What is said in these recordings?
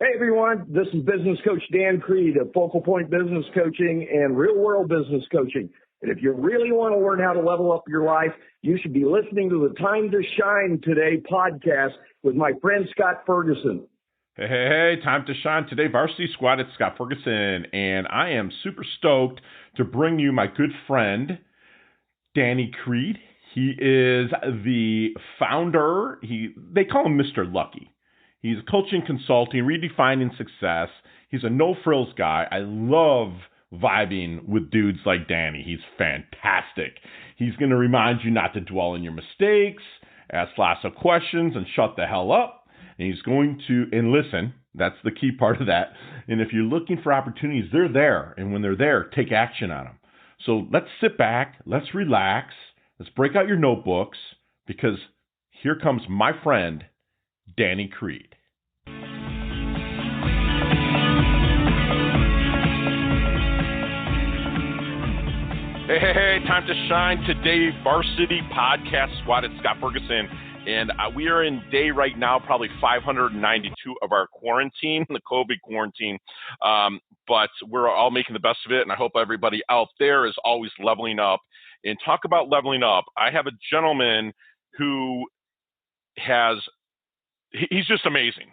Hey everyone, this is business coach Dan Creed of Focal Point Business Coaching and Real World Business Coaching. And if you really want to learn how to level up your life, you should be listening to the Time to Shine Today podcast with my friend Scott Ferguson. Hey, time to shine today. Varsity Squad, it's Scott Ferguson, and I am super stoked to bring you my good friend, Danny Creed. He is the founder. They call him Mr. Lucky. He's coaching, consulting, redefining success. He's a no-frills guy. I love vibing with dudes like Danny. He's fantastic. He's going to remind you not to dwell on your mistakes, ask lots of questions, and shut the hell up. And he's going to, and listen, that's the key part of that. And if you're looking for opportunities, they're there. And when they're there, take action on them. So let's sit back, let's relax, let's break out your notebooks, because here comes my friend, Danny Creed. Hey, time to shine today, Varsity Podcast Squad. It's Scott Ferguson, and we are in day right now, probably 592 of our quarantine, the COVID quarantine, but we're all making the best of it, and I hope everybody out there is always leveling up. And talk about leveling up, I have a gentleman who he's just amazing.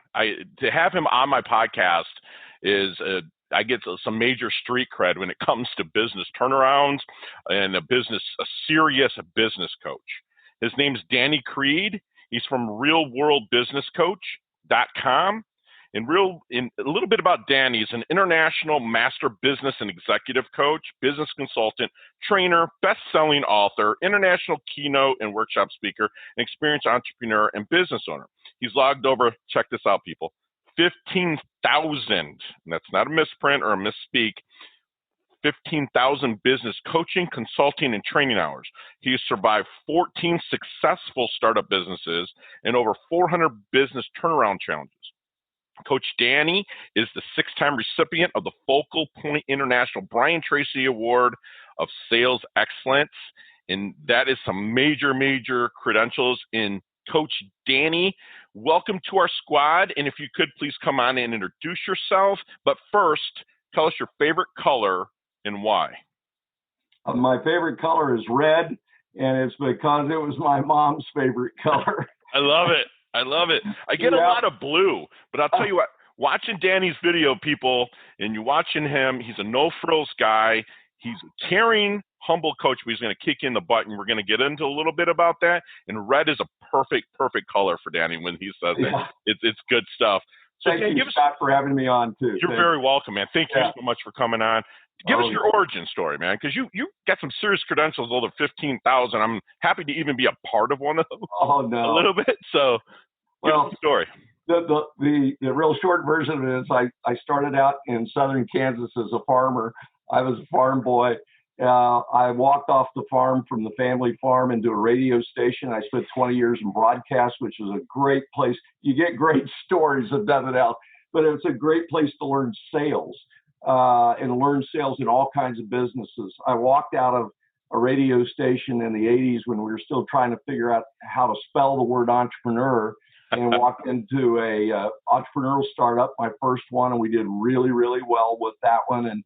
To have him on my podcast is I get some major street cred when it comes to business turnarounds and a serious business coach. His name's Danny Creed. He's from realworldbusinesscoach.com. And a little bit about Danny. He's an international master business and executive coach, business consultant, trainer, best-selling author, international keynote and workshop speaker, and experienced entrepreneur and business owner. He's logged over, check this out, people, 15,000, and that's not a misprint or a misspeak, 15,000 business coaching, consulting, and training hours. He has survived 14 successful startup businesses and over 400 business turnaround challenges. Coach Danny is the 6-time recipient of the Focal Point International Brian Tracy Award of Sales Excellence, and that is some major, major credentials in Coach Danny. Welcome to our squad, and if you could please come on and introduce yourself, but first, tell us your favorite color and why. My favorite color is red, and it's because it was my mom's favorite color. I love it. I get a lot of blue, but I'll tell you what, watching Danny's video, people, and you're watching him, he's a no-frills guy. He's a caring, humble coach, but he's going to kick in the butt, and we're going to get into a little bit about that. And red is a perfect color for Danny when he says it. It's good stuff. So Thank you, Scott, for having me on, too. You're very welcome, man. Thank you so much for coming on. Give us your origin story, man, because you got some serious credentials, over 15,000. I'm happy to even be a part of one of them. Oh, no. A little bit. So give us the story. The real short version of it is I started out in southern Kansas as a farmer. I was a farm boy. I walked off the farm from the family farm into a radio station. I spent 20 years in broadcast, which was a great place. You get great stories of nothing else, but it's a great place to learn sales and learn sales in all kinds of businesses. I walked out of a radio station in the 80s when we were still trying to figure out how to spell the word entrepreneur, and walked into a entrepreneurial startup, my first one, and we did really, really well with that one, and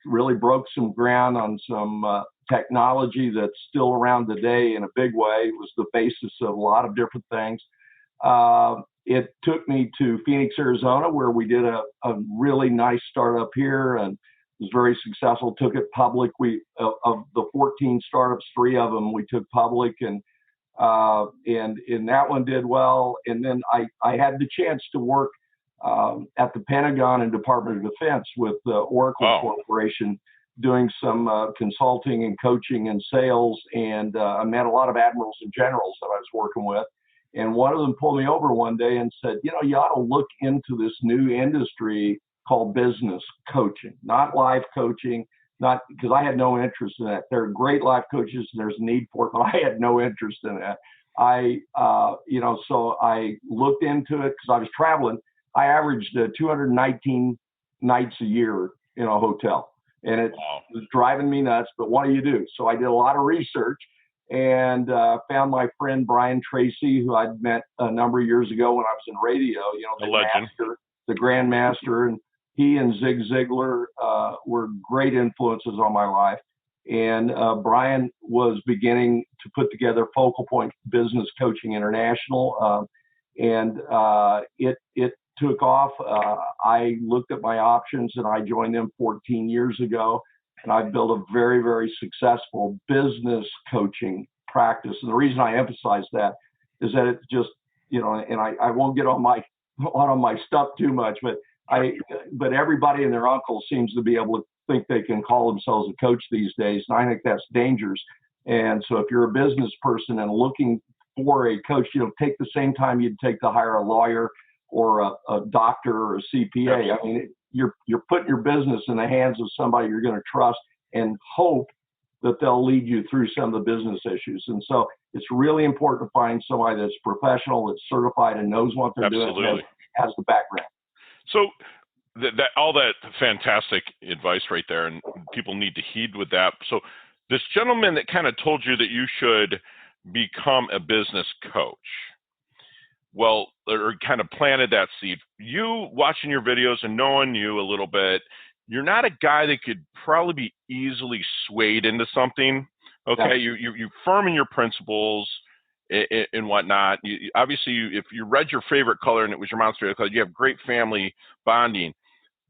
really broke some ground on some technology that's still around today in a big way. It was the basis of a lot of different things. It took me to Phoenix, Arizona, where we did a really nice startup here and was very successful. Took it public. Of the 14 startups, 3 of them we took public, and that one did well. And then I had the chance to work at the Pentagon and Department of Defense with the Oracle Corporation, doing some consulting and coaching and sales. And I met a lot of admirals and generals that I was working with. And one of them pulled me over one day and said, you ought to look into this new industry called business coaching, not life coaching, not because I had no interest in that. There are great life coaches and there's a need for it, but I had no interest in that. So I looked into it because I was traveling. I averaged 219 nights a year in a hotel, and it was driving me nuts, but what do you do? So I did a lot of research and found my friend Brian Tracy, who I'd met a number of years ago when I was in radio, the legend. the Grandmaster, and he and Zig Ziglar were great influences on my life. And Brian was beginning to put together Focal Point Business Coaching International, and it took off. I looked at my options, and I joined them 14 years ago, and I've built a very, very successful business coaching practice. And the reason I emphasize that is that it's just, and I won't get on my stuff too much, but everybody and their uncle seems to be able to think they can call themselves a coach these days, and I think that's dangerous. And so if you're a business person and looking for a coach, take the same time you'd take to hire a lawyer or a doctor or a CPA. I mean, you're putting your business in the hands of somebody you're going to trust and hope that they'll lead you through some of the business issues. And so it's really important to find somebody that's professional, that's certified, and knows what they're doing, and has the background. So all that fantastic advice right there, and people need to heed with that. So this gentleman that kind of told you that you should become a business coach, well, or kind of planted that seed. You watching your videos and knowing you a little bit, you're not a guy that could probably be easily swayed into something. Okay, yeah. You're firm in your principles and whatnot. Obviously, if you read your favorite color and it was your monster color, you have great family bonding.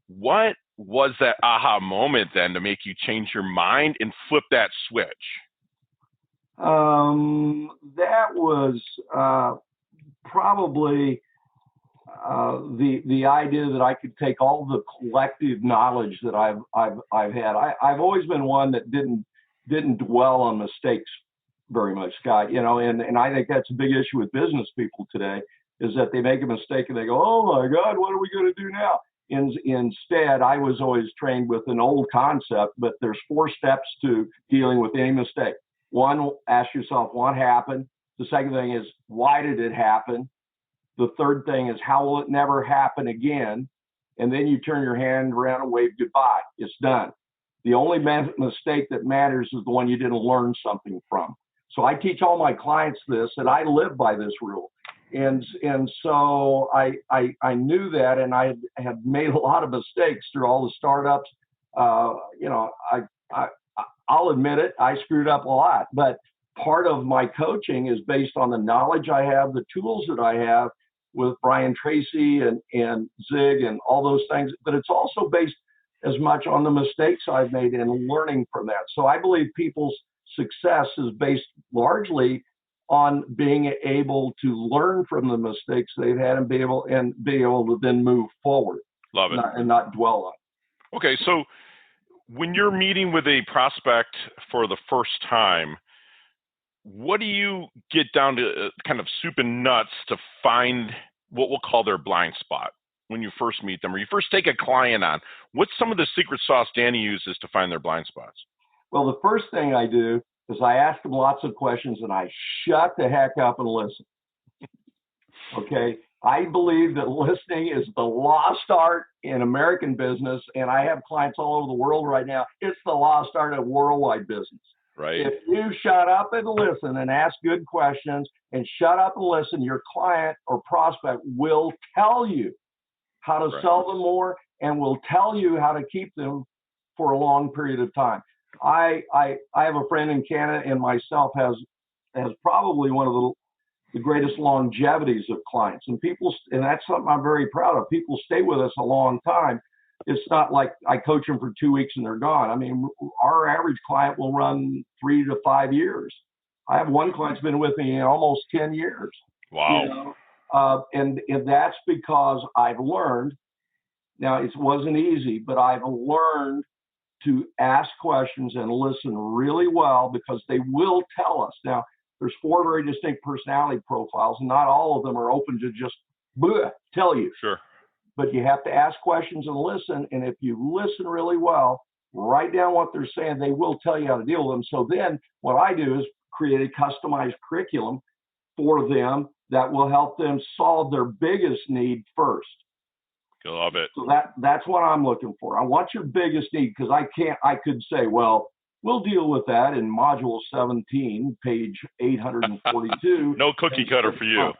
What was that aha moment then to make you change your mind and flip that switch? That was probably the idea that I could take all the collective knowledge that I've had. I've always been one that didn't dwell on mistakes very much, Scott. And I think that's a big issue with business people today, is that they make a mistake and they go, "Oh my God, what are we going to do now?" Instead, I was always trained with an old concept, but there's 4 steps to dealing with any mistake. 1, ask yourself what happened. The second thing is, why did it happen? The third thing is, how will it never happen again? And then you turn your hand around and wave goodbye. It's done. The only mistake that matters is the one you didn't learn something from. So I teach all my clients this, and I live by this rule. And so I knew that, and I had made a lot of mistakes through all the startups. I'll admit it, I screwed up a lot, but part of my coaching is based on the knowledge I have, the tools that I have with Brian Tracy and Zig and all those things, but it's also based as much on the mistakes I've made and learning from that. So I believe people's success is based largely on being able to learn from the mistakes they've had and be able to then move forward. Love it. And not dwell on it. Okay, so when you're meeting with a prospect for the first time, what do you get down to kind of soup and nuts to find what we'll call their blind spot when you first meet them, or you first take a client on? What's some of the secret sauce Danny uses to find their blind spots? Well, the first thing I do is I ask them lots of questions and I shut the heck up and listen. Okay. I believe that listening is the lost art in American business, and I have clients all over the world right now. It's the lost art of worldwide business. Right. If you shut up and listen and ask good questions and shut up and listen, your client or prospect will tell you how to sell them more and will tell you how to keep them for a long period of time. I have a friend in Canada, and myself has probably one of the greatest longevities of clients, and that's something I'm very proud of. People stay with us a long time. It's not like I coach them for 2 weeks and they're gone. I mean, our average client will run 3 to 5 years. I have one client's been with me almost 10 years. Wow. And that's because I've learned. Now, it wasn't easy, but I've learned to ask questions and listen really well, because they will tell us. Now, there's 4 very distinct personality profiles, and not all of them are open to just tell you. Sure. But you have to ask questions and listen. And if you listen really well, write down what they're saying, they will tell you how to deal with them. So then what I do is create a customized curriculum for them that will help them solve their biggest need first. I love it. So that's what I'm looking for. I want your biggest need, because I could say, well, we'll deal with that in module 17, page 842. No cookie cutter for you.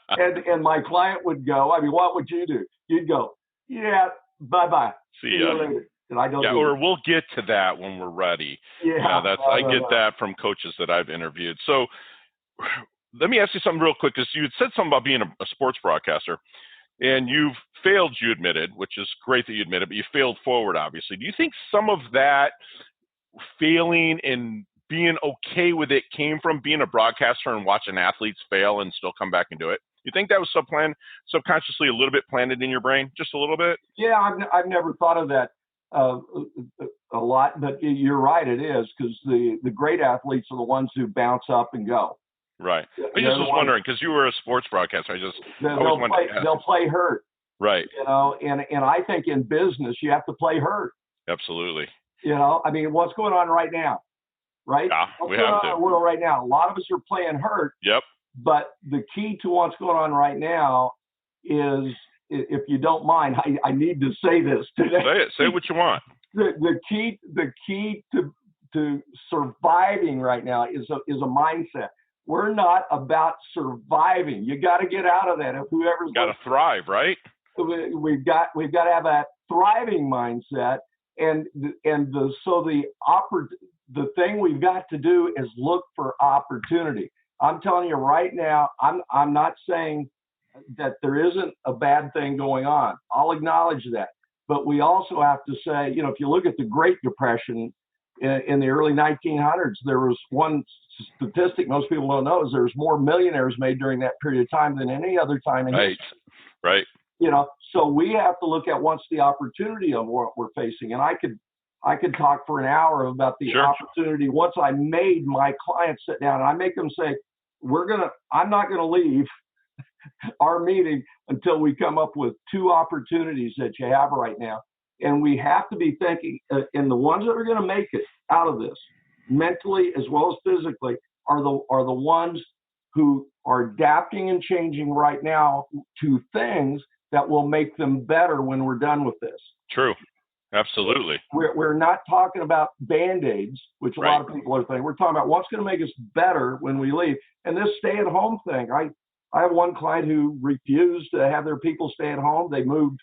and my client would go, I mean, what would you do? You'd go, yeah, bye-bye. See you later. And I don't do or it. we'll get to that when we're ready. Yeah, I get that from coaches that I've interviewed. So let me ask you something real quick, because you had said something about being a sports broadcaster, and you've failed, you admitted, which is great that you admitted, but you failed forward, obviously. Do you think some of that failing and being okay with it came from being a broadcaster and watching athletes fail and still come back and do it? You think that was subconsciously a little bit planted in your brain, just a little bit? Yeah, I've never thought of that a lot, but you're right, it is, because the great athletes are the ones who bounce up and go. Right. I just was wondering, because you were a sports broadcaster. They'll play hurt. Right. You know, and I think in business you have to play hurt. Absolutely. You know, I mean, what's going on right now? Right? Yeah, what's we going have on to. in the world right now? A lot of us are playing hurt. Yep. But the key to what's going on right now is, if you don't mind, I need to say this today. Say it. Say what you want. The key to surviving right now is a mindset. We're not about surviving. You got to get out of that. If whoever's got to thrive, right? We've got to have that thriving mindset, the thing we've got to do is look for opportunity. I'm telling you right now, I'm not saying that there isn't a bad thing going on. I'll acknowledge that. But we also have to say, you know, if you look at the Great Depression in the early 1900s, there was one statistic most people don't know, is there was more millionaires made during that period of time than any other time in history. Right. You know, so we have to look at what's the opportunity of what we're facing. And I could talk for an hour about the opportunity. Once I made my clients sit down and I make them say, I'm not going to leave our meeting until we come up with 2 opportunities that you have right now. And we have to be thinking, and the ones that are going to make it out of this, mentally as well as physically, are the ones who are adapting and changing right now to things that will make them better when we're done with this. True. Absolutely. We're not talking about Band-Aids, which a lot of people are thinking. We're talking about what's going to make us better when we leave. And this stay-at-home thing, I have one client who refused to have their people stay at home. They moved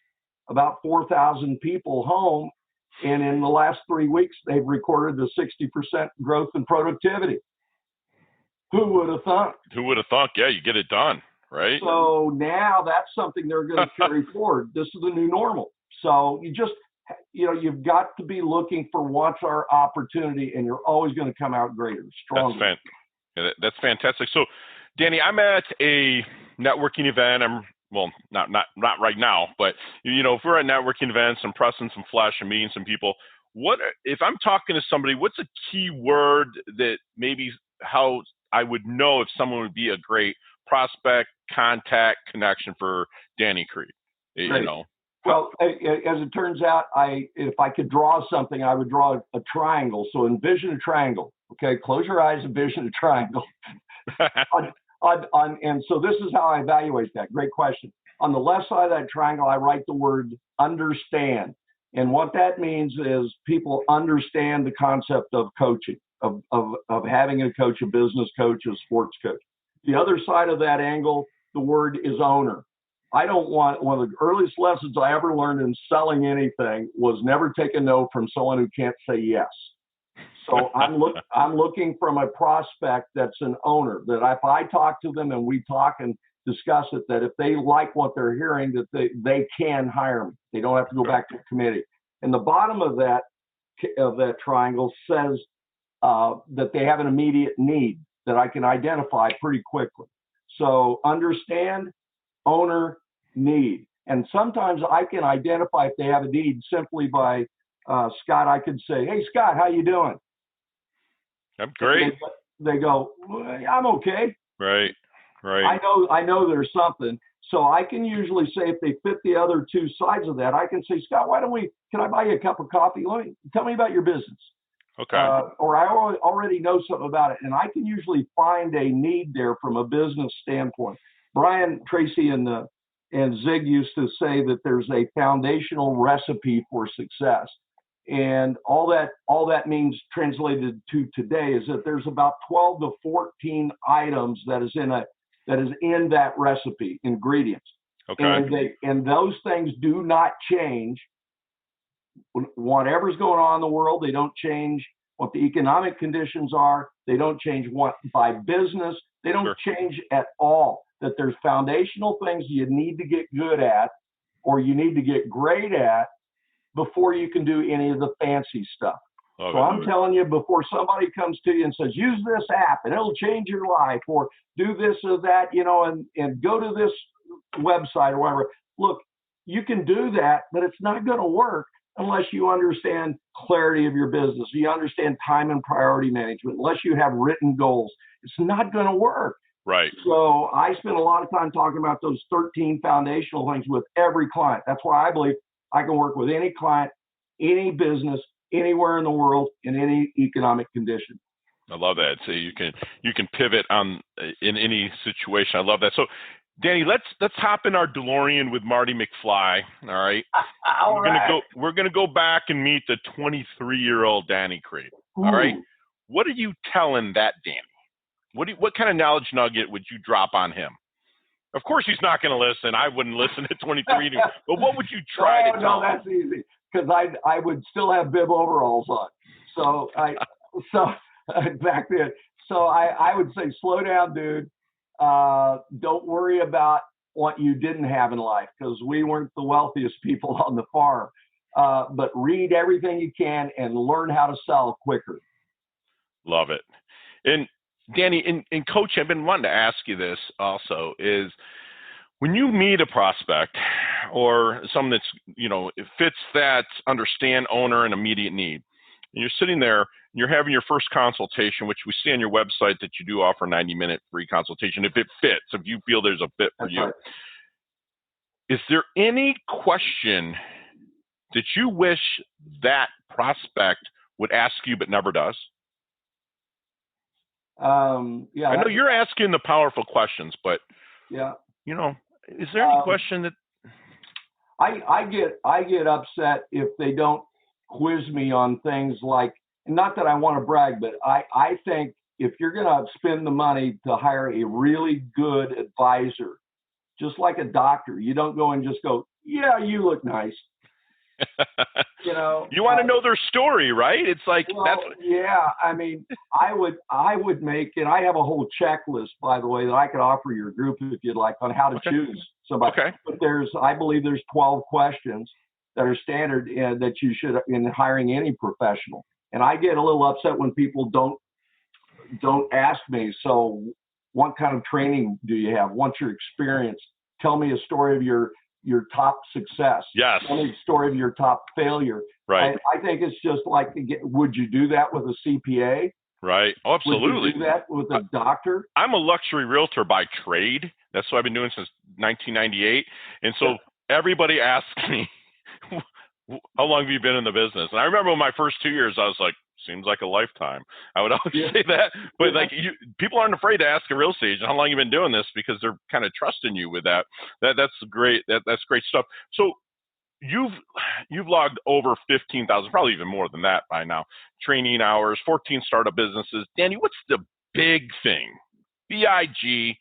about 4,000 people home, and in the last 3 weeks, they've recorded the 60% growth in productivity. Who would have thought? Yeah, you get it done, right? So now that's something they're going to carry forward. This is the new normal. So you've got to be looking for what's our opportunity, and you're always going to come out greater, stronger. That's fantastic. So, Danny, I'm at a networking event. Not right now, but if we're at networking events, I'm pressing some flesh and meeting some people. What if I'm talking to somebody? What's a key word that maybe how I would know if someone would be a great prospect, contact, connection for Danny Creed? Right. Well, as it turns out, if I could draw something, I would draw a triangle. So envision a triangle. Okay, close your eyes, envision a triangle. And so this is how I evaluate that. Great question. On the left side of that triangle, I write the word understand. And what that means is people understand the concept of coaching, of having a coach, a business coach, a sports coach. The other side of that angle, the word is owner. I don't want, one of the earliest lessons I ever learned in selling anything was never take a no from someone who can't say yes. So I'm looking from a prospect that's an owner, that if I talk to them and we talk and discuss it, that if they like what they're hearing, that they can hire me. They don't have to go back to the committee. And the bottom of that triangle says that they have an immediate need that I can identify pretty quickly. So understand, owner, need. And sometimes I can identify if they have a need simply by Scott. I could say, "Hey, Scott, how you doing?" I'm great. They go, "I'm okay." Right. I know there's something. So I can usually say, if they fit the other 2 sides of that, I can say, "Scott, can I buy you a cup of coffee? Tell me about your business." Okay. Or I already know something about it. And I can usually find a need there from a business standpoint. Brian Tracy and Zig used to say that there's a foundational recipe for success. And all that means, translated to today, is that there's about 12 to 14 items that is in that recipe, ingredients. Okay. And those things do not change. Whatever's going on in the world, they don't change what the economic conditions are. They don't change what by business. They don't change at all. That there's foundational things you need to get good at, or you need to get great at, before you can do any of the fancy stuff. So I'm telling you, before somebody comes to you and says, use this app and it'll change your life, or do this or that, and go to this website or whatever. Look, you can do that, but it's not going to work unless you understand clarity of your business. You understand time and priority management. Unless you have written goals, it's not going to work. Right. So I spend a lot of time talking about those 13 foundational things with every client. That's why I believe I can work with any client, any business, anywhere in the world, in any economic condition. I love that. So you can pivot in any situation. I love that. So, Danny, let's hop in our DeLorean with Marty McFly. All right. We're gonna go back and meet the 23-year-old Danny Creed. All right. What are you telling that Danny? What kind of knowledge nugget would you drop on him? Of course, he's not going to listen. I wouldn't listen at 23. But what would you try to tell him? No, that's easy, because I would still have bib overalls on. So back then. So I would say, slow down, dude. Don't worry about what you didn't have in life, because we weren't the wealthiest people on the farm. But read everything you can and learn how to sell quicker. Love it. And Danny, and Coach, I've been wanting to ask you this also, is when you meet a prospect or someone that's, it fits that understand owner and immediate need, and you're sitting there and you're having your first consultation, which we see on your website that you do offer 90-minute free consultation if it fits, if you feel there's a fit for you. Right. Is there any question that you wish that prospect would ask you but never does? Yeah, I know you're asking the powerful questions, but yeah, is there any question that I get upset if they don't quiz me on things like, not that I want to brag, but I think if you're going to spend the money to hire a really good advisor, just like a doctor, you don't go and just go, yeah, you look nice. You want to know their story, right? It's like, yeah. I mean, I would make, and I have a whole checklist, by the way, that I could offer your group if you'd like, on how to choose somebody. Okay. But I believe there's 12 questions that are standard that you should in hiring any professional. And I get a little upset when people don't ask me. So, what kind of training do you have? What's your experience? Tell me a story of your top success. Yes. Tell me a story of your top failure. Right. I think it's just like, would you do that with a CPA? Right. Oh, absolutely. Would you do that with a doctor? I'm a luxury realtor by trade. That's what I've been doing since 1998. And so everybody asks me, how long have you been in the business? And I remember my first 2 years, I was like, seems like a lifetime. I would always say that, but people aren't afraid to ask a real estate agent how long you've been doing this, because they're kind of trusting you with that. That's great. That's great stuff. So you've logged over 15,000, probably even more than that by now, training hours, 14 startup businesses. Danny, what's the big thing, BIG,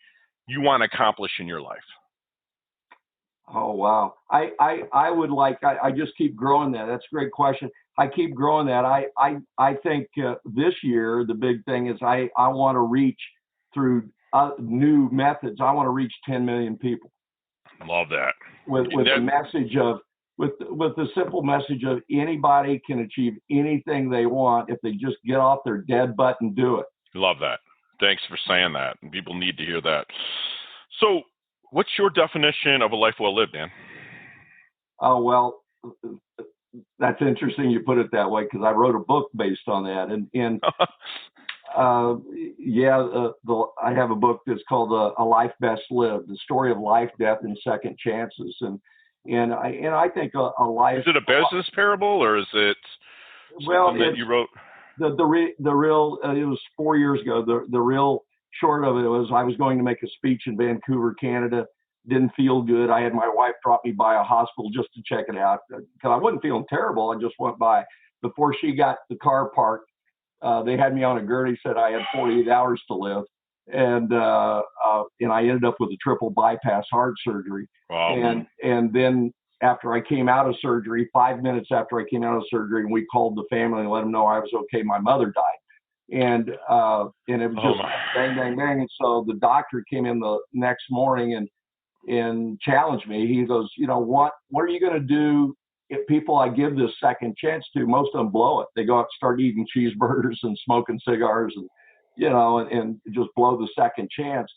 you want to accomplish in your life? Oh, wow. I would like, I just keep growing that. That's a great question. I keep growing that. I think this year, the big thing is I want to reach through new methods. I want to reach 10 million people. Love that. With the message of, with the simple message of anybody can achieve anything they want if they just get off their dead butt and do it. Love that. Thanks for saying that. People need to hear that. So, what's your definition of a life well lived, Dan? Oh, well, that's interesting you put it that way, because I wrote a book based on that. And I have a book that's called A Life Best Lived, the story of life, death, and second chances. And I think a life. Is it a business parable, or is it something that you wrote? The real, it was 4 years ago. The real short of it was, I was going to make a speech in Vancouver, Canada. Didn't feel good. I had my wife drop me by a hospital just to check it out, because I wasn't feeling terrible. I just went by. before she got the car parked, they had me on a gurney, said I had 48 hours to live. And I ended up with a triple bypass heart surgery. Wow. And then after I came out of surgery, 5 minutes after I came out of surgery, and we called the family and let them know I was okay, my mother died. And it was just bang, bang, bang. And so the doctor came in the next morning and challenged me. He goes, what are you going to do if people I give this second chance to? Most of them blow it. They go out and start eating cheeseburgers and smoking cigars and just blow the second chance.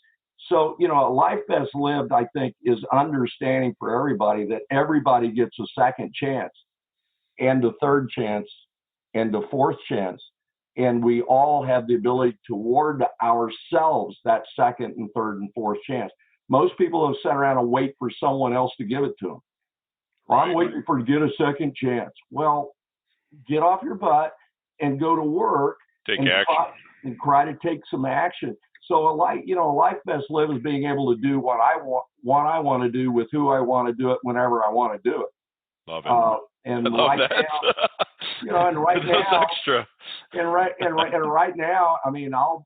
So, a life best lived, I think, is understanding for everybody that everybody gets a second chance and a third chance and a fourth chance. And we all have the ability to award ourselves that second and third and fourth chance. Most people have sat around and wait for someone else to give it to them. Well, I'm waiting to get a second chance. Well, get off your butt and go to work. Take action. And try to take some action. So a life best lived is being able to do what I want to do with who I want to do it whenever I want to do it. Love it. And right now, right now, I mean, I'll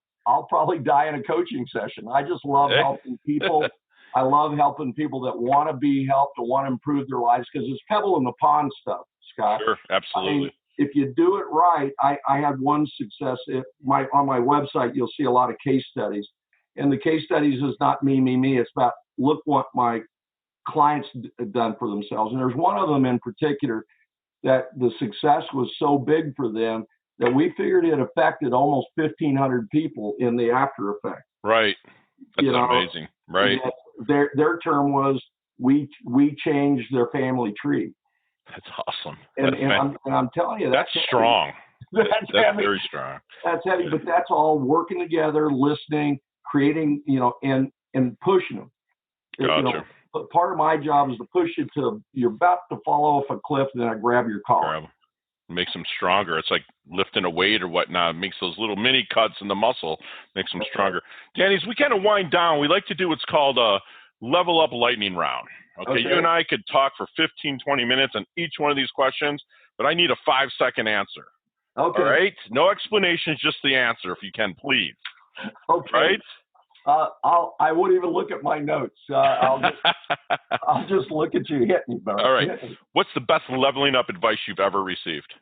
probably die in a coaching session. I just love helping people. I love helping people that want to be helped and want to improve their lives, because it's pebble in the pond stuff, Scott. Sure, absolutely. I mean, if you do it right, I had one success. On my website, you'll see a lot of case studies. And the case studies is not me. It's about look what my clients have done for themselves. And there's one of them in particular that the success was so big for them that we figured it affected almost 1,500 people in the after effect. Right. That's amazing. Right. Their term was, we changed their family tree. That's awesome. And I'm telling you, that's strong. That's very strong. That's heavy, but that's all working together, listening, creating, and pushing them. Gotcha. But part of my job is to push you to, you're about to fall off a cliff, and then I grab your collar. It makes them stronger. It's like lifting a weight or whatnot. It makes those little mini cuts in the muscle, makes them stronger. Danny, as we kind of wind down, we like to do what's called a level up lightning round. Okay, you and I could talk for 15, 20 minutes on each one of these questions, but I need a 5-second answer. Okay. All right? No explanations, just the answer, if you can, please. Okay. Right? I wouldn't even look at my notes. I'll just look at you hitting me. All right. What's the best leveling up advice you've ever received?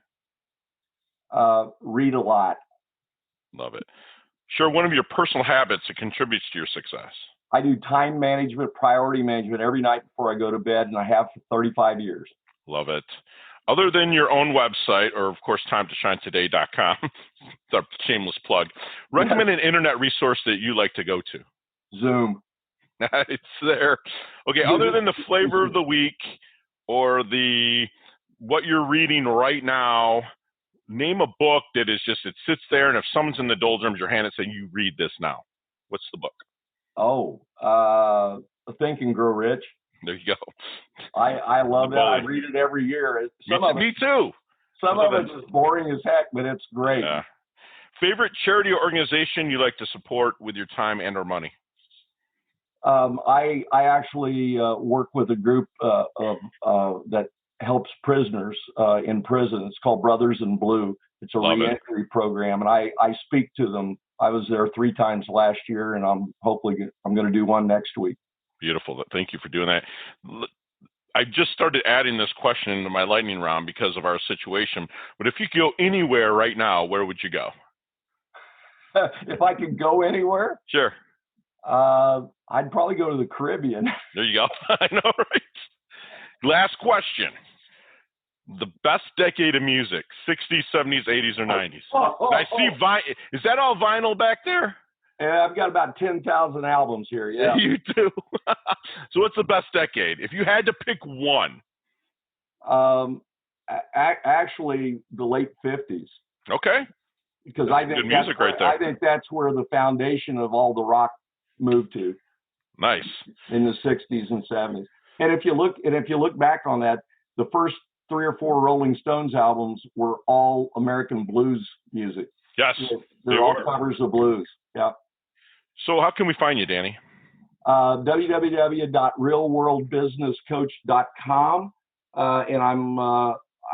Read a lot. Love it. Share one of your personal habits that contributes to your success. I do time management, priority management every night before I go to bed, and I have for 35 years. Love it. Other than your own website, or of course, timetoshinetoday.com, it's a shameless plug, recommend an internet resource that you like to go to. Zoom. It's there. Okay, other than the flavor of the week or what you're reading right now, name a book that is just, it sits there, and if someone's in the doldrums, your hand and say, you read this now. What's the book? Think and Grow Rich. There you go. I love that. I read it every year. Me too. Some of it's boring as heck, but it's great. Yeah. Favorite charity or organization you like to support with your time and or money? I actually work with a group that helps prisoners in prison. It's called Brothers in Blue. It's a reentry program, and I speak to them. I was there 3 times last year, and I'm going to do one next week. Beautiful. Thank you for doing that. I just started adding this question into my lightning round because of our situation. But if you could go anywhere right now, where would you go? If I could go anywhere? Sure. I'd probably go to the Caribbean. There you go. I know, right? Last question. The best decade of music, 60s, 70s, 80s, or 90s? I see is that all vinyl back there? Yeah, I've got about 10,000 albums here. Yeah, you do. So what's the best decade? If you had to pick one. Actually, the late 50s. Okay. Because I think good music right there. I think that's where the foundation of all the rock moved to. Nice. In the 60s and 70s. And if you look back on that, the first 3 or 4 Rolling Stones albums were all American blues music. Yes. They're all covers of blues. Yeah. So how can we find you, Danny? www.realworldbusinesscoach.com. And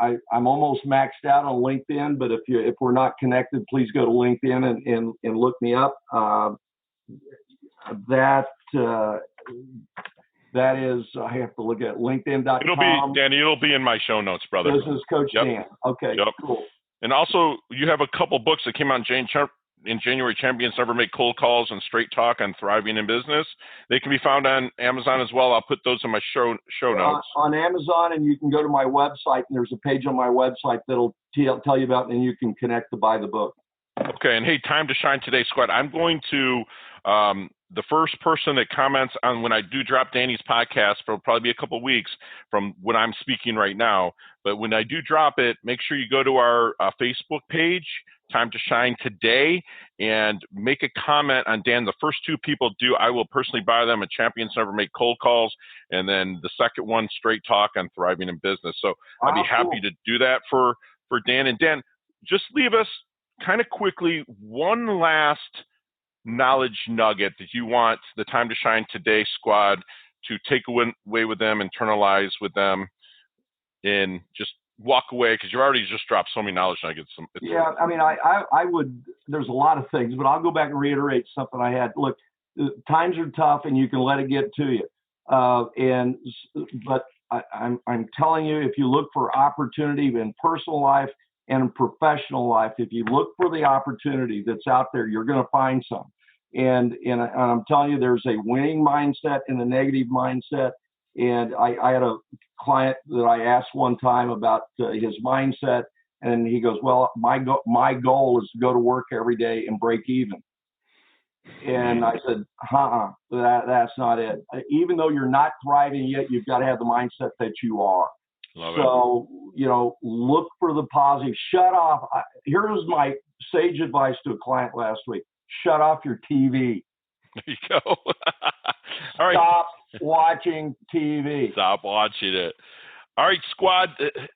I'm almost maxed out on LinkedIn, but if we're not connected, please go to LinkedIn and look me up. That is, I have to look at LinkedIn.com. It'll be in my show notes, brother. Business Coach Dan. Okay, cool. And also, you have a couple books that came out in January. Champions Never Make Cold Calls and Straight Talk on Thriving in Business. They can be found on Amazon as well. I'll put those in my show notes. On Amazon, and you can go to my website, and there's a page on my website that'll tell you about it, and you can connect to buy the book. Okay, and hey, time to shine today, squad. I'm going to, the first person that comments on when I do drop Danny's podcast, for probably be a couple weeks from when I'm speaking right now, but when I do drop it, make sure you go to our Facebook page, Time to Shine Today, and make a comment on Dan. The first two people I will personally buy them a Champions Never Make Cold Calls, and then the second one, Straight Talk on Thriving in Business. So I'd be happy to do that for Dan. And Dan, just leave us kind of quickly one last knowledge nugget that you want the Time to Shine Today squad to take away with them, internalize with them, and just walk away, because you already just dropped so many knowledge nuggets. Yeah, I mean, I would, there's a lot of things, but I'll go back and reiterate something I had. Look, times are tough and you can let it get to you. But I'm telling you, if you look for opportunity in personal life and in professional life, if you look for the opportunity that's out there, you're going to find some. And I'm telling you, there's a winning mindset and a negative mindset. And I had a client that I asked one time about his mindset, and he goes, well, my goal is to go to work every day and break even. And I said, that's not it. Even though you're not thriving yet, you've got to have the mindset that you are. So, look for the positive. Shut off. Here's my sage advice to a client last week. Shut off your TV. There you go. All right. Stop watching TV. Stop watching it. All right, squad.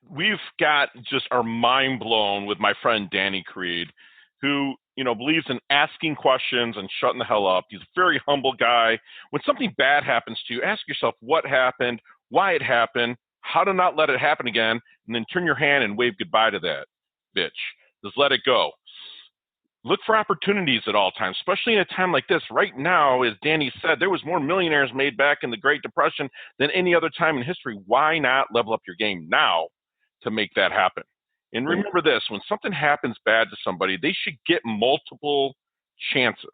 We've got just our mind blown with my friend Danny Creed, who, believes in asking questions and shutting the hell up. He's a very humble guy. When something bad happens to you, ask yourself what happened, why it happened, how to not let it happen again, and then turn your hand and wave goodbye to that bitch. Just let it go. Look for opportunities at all times, especially in a time like this. Right now, as Danny said, there was more millionaires made back in the Great Depression than any other time in history. Why not level up your game now to make that happen? And remember this, when something happens bad to somebody, they should get multiple chances.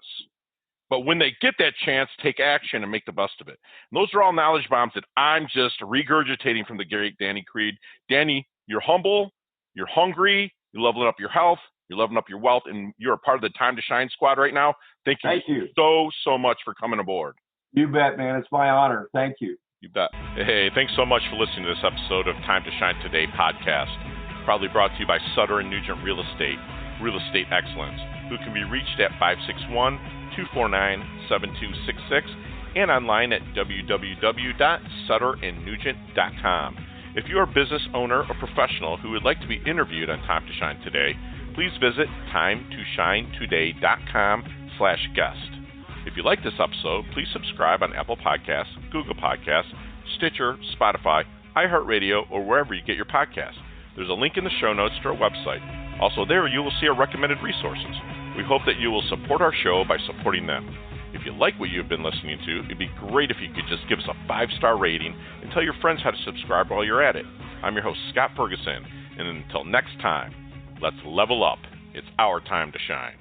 But when they get that chance, take action and make the best of it. And those are all knowledge bombs that I'm just regurgitating from the great Danny Creed. Danny, you're humble, you're hungry, you're leveling up your health, you're leveling up your wealth, and you're a part of the Time to Shine squad right now. Thank you so much for coming aboard. You bet, man. It's my honor. Thank you. You bet. Hey, thanks so much for listening to this episode of Time to Shine Today podcast. Proudly brought to you by Sutter & Nugent Real Estate Excellence, who can be reached at 561-249-7266 and online at www.sutterandnugent.com. If you're a business owner or professional who would like to be interviewed on Time to Shine Today, please visit timetoshinetoday.com/guest. If you like this episode, please subscribe on Apple Podcasts, Google Podcasts, Stitcher, Spotify, iHeartRadio, or wherever you get your podcasts. There's a link in the show notes to our website. Also there, you will see our recommended resources. We hope that you will support our show by supporting them. If you like what you've been listening to, it'd be great if you could just give us a 5-star rating and tell your friends how to subscribe while you're at it. I'm your host, Scott Ferguson, and until next time, let's level up. It's our time to shine.